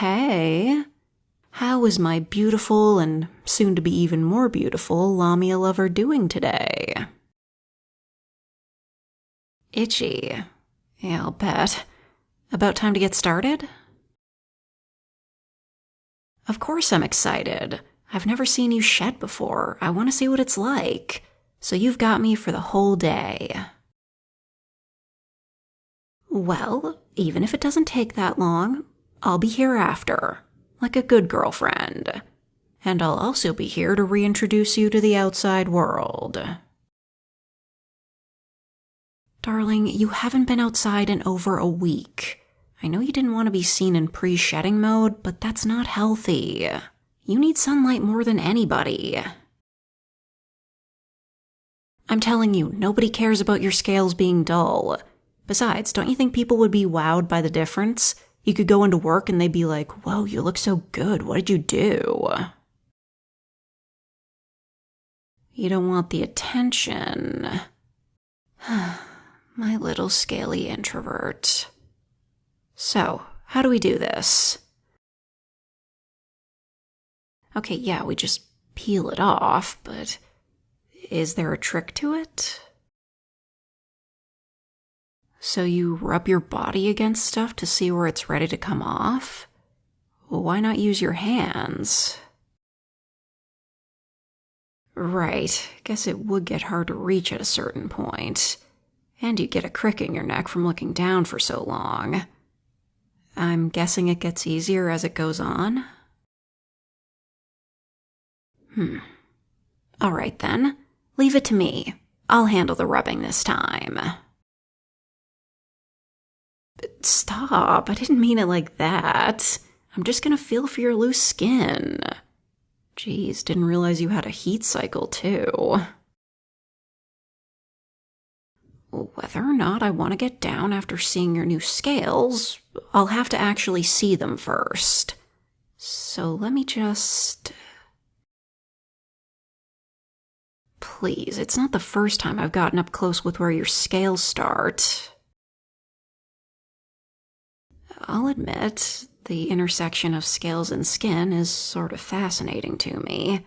Hey, how is my beautiful and soon to be even more beautiful Lamia lover doing today? Itchy. Yeah, I'll bet. About time to get started? Of course I'm excited. I've never seen you shed before. I want to see what it's like. So you've got me for the whole day. Well, even if it doesn't take that long, I'll be here after, like a good girlfriend. And I'll also be here to reintroduce you to the outside world. Darling, you haven't been outside in over a week. I know you didn't want to be seen in pre-shedding mode, but that's not healthy. You need sunlight more than anybody. I'm telling you, nobody cares about your scales being dull. Besides, don't you think people would be wowed by the difference? You could go into work and they'd be like, whoa, you look so good. What did you do? You don't want the attention. My little scaly introvert. So, how do we do this? Okay, yeah, we just peel it off, but is there a trick to it? So you rub your body against stuff to see where it's ready to come off? Why not use your hands? Right, guess it would get hard to reach at a certain point. And you'd get a crick in your neck from looking down for so long. I'm guessing it gets easier as it goes on? Alright then, leave it to me. I'll handle the rubbing this time. Stop, I didn't mean it like that. I'm just gonna feel for your loose skin. Geez, didn't realize you had a heat cycle too. Whether or not I want to get down after seeing your new scales, I'll have to actually see them first. So let me just... Please, it's not the first time I've gotten up close with where your scales start. I'll admit, the intersection of scales and skin is sort of fascinating to me.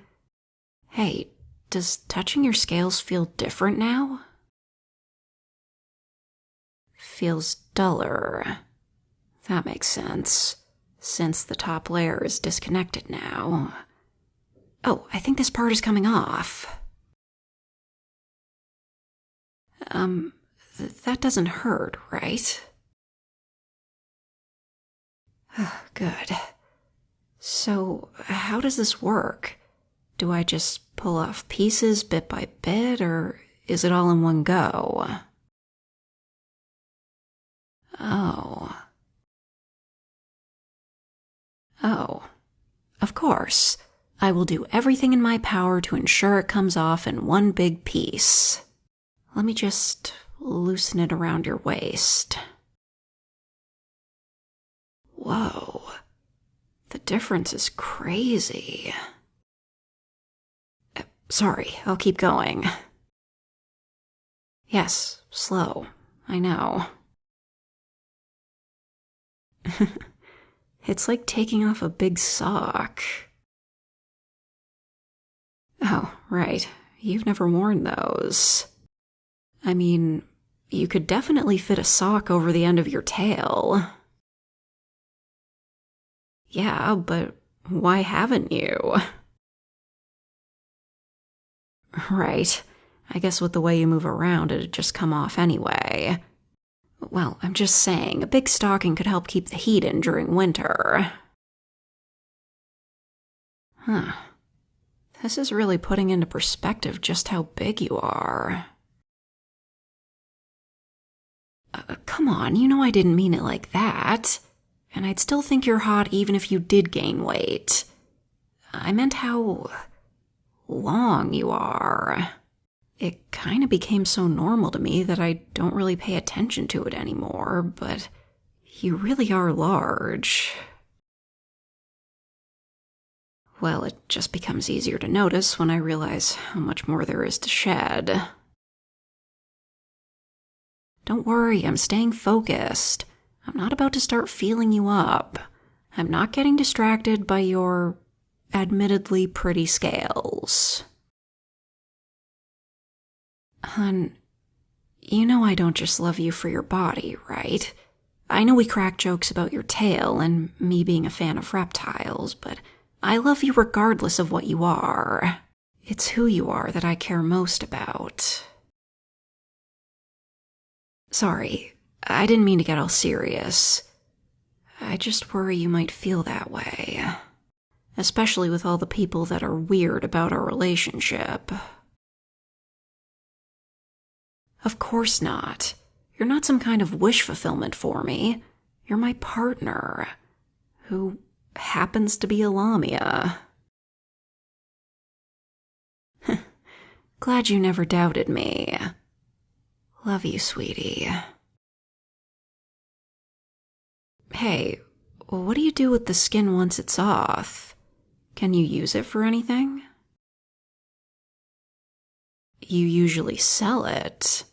Hey, does touching your scales feel different now? Feels duller. That makes sense, since the top layer is disconnected now. Oh, I think this part is coming off. That doesn't hurt, right? Good. So, how does this work? Do I just pull off pieces bit by bit, or is it all in one go? Oh. Oh. Of course. I will do everything in my power to ensure it comes off in one big piece. Let me just loosen it around your waist. Whoa. The difference is crazy. Sorry, I'll keep going. Yes, slow. I know. It's like taking off a big sock. Oh, right. You've never worn those. I mean, you could definitely fit a sock over the end of your tail. Yeah, but why haven't you? Right. I guess with the way you move around, it'd just come off anyway. Well, I'm just saying, a big stocking could help keep the heat in during winter. Huh. This is really putting into perspective just how big you are. Come on, you know I didn't mean it like that. And I'd still think you're hot even if you did gain weight. I meant how long you are. It kind of became so normal to me that I don't really pay attention to it anymore, but you really are large. Well, it just becomes easier to notice when I realize how much more there is to shed. Don't worry, I'm staying focused. I'm not about to start feeling you up. I'm not getting distracted by your admittedly pretty scales. Hun, you know I don't just love you for your body, right? I know we crack jokes about your tail and me being a fan of reptiles, but I love you regardless of what you are. It's who you are that I care most about. Sorry, I didn't mean to get all serious. I just worry you might feel that way. Especially with all the people that are weird about our relationship. Of course not. You're not some kind of wish fulfillment for me. You're my partner, who happens to be a Lamia. Glad you never doubted me. Love you, sweetie. Hey, what do you do with the skin once it's off? Can you use it for anything? You usually sell it.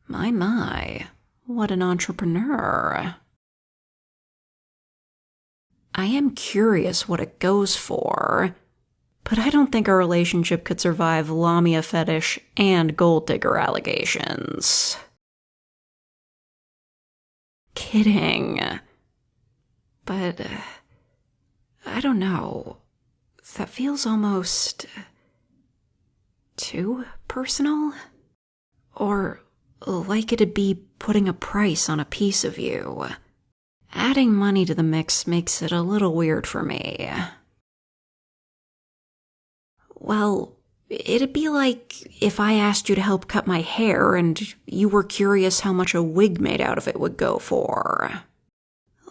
My, what an entrepreneur. I am curious what it goes for, but I don't think our relationship could survive Lamia fetish and gold digger allegations. Kidding. But, I don't know. That feels almost too personal? Or like it'd be putting a price on a piece of you. Adding money to the mix makes it a little weird for me. Well, it'd be like if I asked you to help cut my hair and you were curious how much a wig made out of it would go for.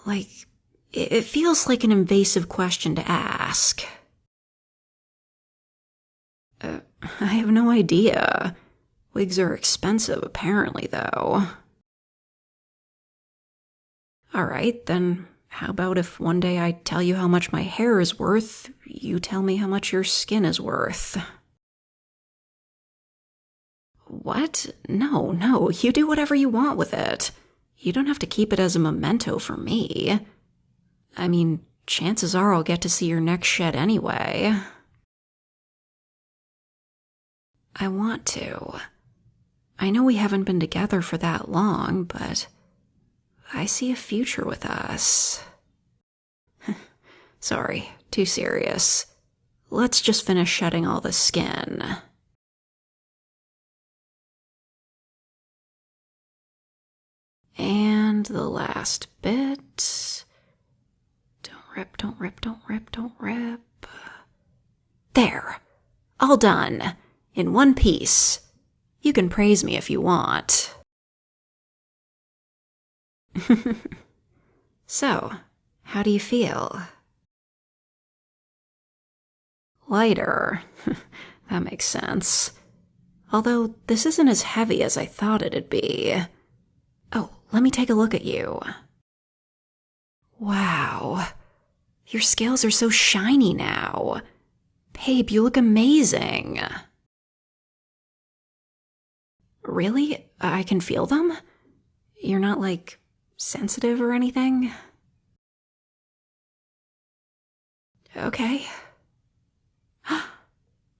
Like, it feels like an invasive question to ask. I have no idea. Wigs are expensive, apparently, though. Alright, then how about if one day I tell you how much my hair is worth, you tell me how much your skin is worth? What? No, you do whatever you want with it. You don't have to keep it as a memento for me. I mean, chances are I'll get to see your next shed anyway. I want to. I know we haven't been together for that long, but I see a future with us. Sorry, too serious. Let's just finish shedding all the skin. And the last bit. Don't rip. There. All done. In one piece. You can praise me if you want. So, how do you feel? Lighter. That makes sense. Although, this isn't as heavy as I thought it'd be. Oh, let me take a look at you. Wow. Your scales are so shiny now. Babe, you look amazing. Really? I can feel them? You're not, like, sensitive or anything? Okay.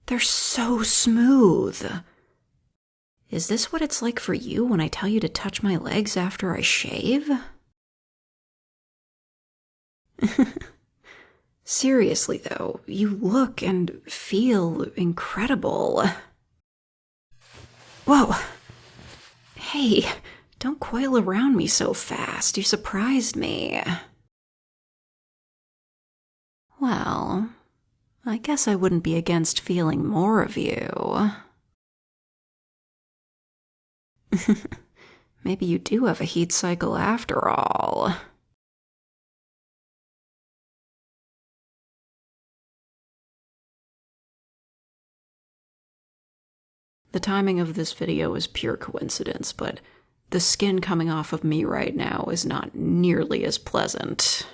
They're so smooth. Is this what it's like for you when I tell you to touch my legs after I shave? Seriously, though, you look and feel incredible. Whoa. Hey, don't coil around me so fast. You surprised me. Well, I guess I wouldn't be against feeling more of you. Maybe you do have a heat cycle after all. The timing of this video is pure coincidence, but the skin coming off of me right now is not nearly as pleasant.